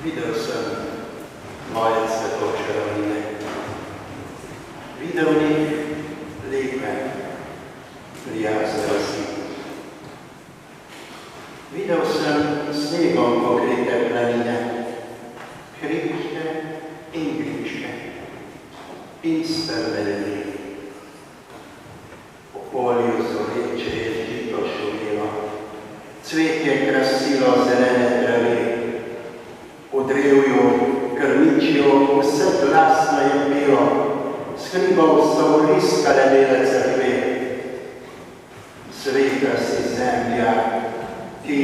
Videl sem moje cvetoče ravnine. Videl v njih lepe, prijazne vasi. Videl sem snegom pokrite planine, hribke in gričke in strmeni. Po polju zoreče je žito šumelo, cvetje krasilo zelene travi. V drevju, krmičju, vse glasno je pelo, s hribov so vriskale bele cerkve. Sveta si zemlja, ti,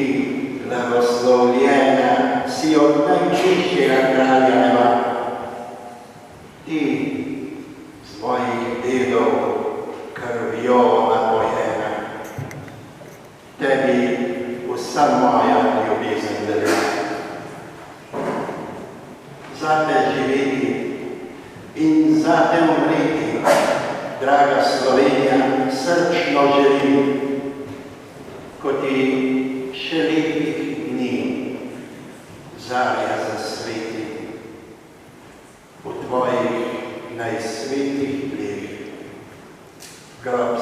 blagoslovljena, si od najčiščega kralja neba. Ti, svojih dedov, krvjo napojena. Tebi vsa moja ljubezen velja. Zate živeti in zate umreti, draga Slovenija, srčno želim, ko ti še lepih dni zarja zasveti. V tvojih najsvetih dneh grob